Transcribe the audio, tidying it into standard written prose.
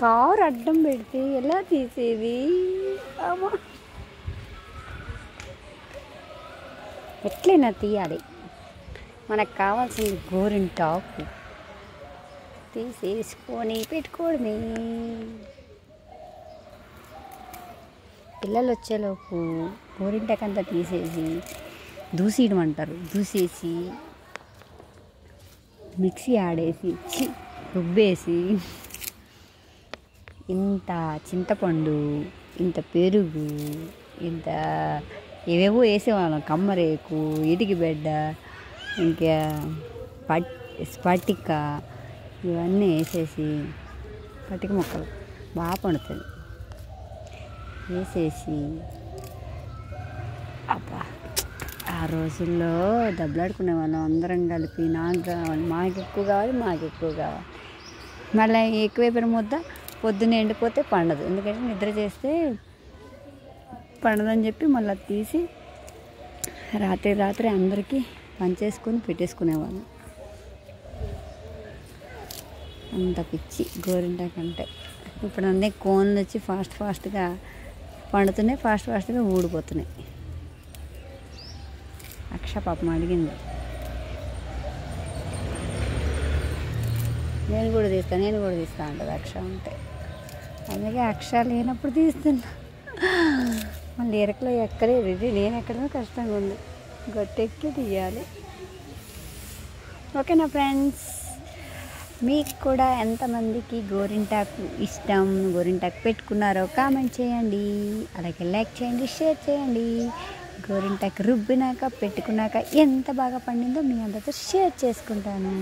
Car అడ్డం పెడితే ఎలా తీసేది? అమ్మా, ఎట్లయినా తీయాలి. మనకు కావాల్సింది గోరింటాకు తీసేసుకొని పెట్టుకోవడమే. పిల్లలు వచ్చేలోపు గోరింటాకంతా తీసేసి దూసేయడం అంటారు, దూసేసి మిక్సీ ఆడేసి రుబ్బేసి ఇంత చింతపండు, ఇంత పెరుగు, ఇంత ఏవేవో వేసేవాళ్ళం. కమ్మరేకు, ఇటికి బెడ్డ, ఇంకా స్పటిక, ఇవన్నీ వేసేసి పటిక ముక్కలు బాగా పండుతుంది వేసేసి. అబ్బా, ఆ రోజుల్లో దెబ్బలాడుకునే వాళ్ళం అందరం కలిపి. నాకు కావాలి, మాకు ఎక్కువ కావాలి, మాకు ఎక్కువ కావాలి. మళ్ళీ ఎక్కువైపోయిన ముద్ద పొద్దున్న ఎండిపోతే పండదు, ఎందుకంటే నిద్ర చేస్తే పండదని చెప్పి మళ్ళీ తీసి రాత్రి అందరికీ పంచేసుకొని పెట్టేసుకునేవాళ్ళం. అంత పిచ్చి గోరింటాకంటే. ఇప్పుడు అన్నీ కోన్లు వచ్చి ఫాస్ట్గా పండుతున్నాయి, ఫాస్ట్గా ఊడిపోతున్నాయి. అక్ష పాపం అడిగింది, నేను కూడా తీస్తా అంటది అక్ష ఉంటే. అందుకే అక్ష లేనప్పుడు తీస్తున్నా. మళ్ళీ ఎరకలో ఎక్కలేదు, ఇది నేను ఎక్కడో కష్టంగా ఉంది, గట్టెక్కి తీయాలి. ఓకేనా ఫ్రెండ్స్, మీకు కూడా ఎంతమందికి గోరింటాకు ఇష్టం, గోరింటాకు పెట్టుకున్నారో కామెంట్ చేయండి, అలాగే లైక్ చేయండి, షేర్ చేయండి. గోరింటాకు రుబ్బినాక పెట్టుకున్నాక ఎంత బాగా పండిందో మీ అందరితో షేర్ చేసుకుంటాను.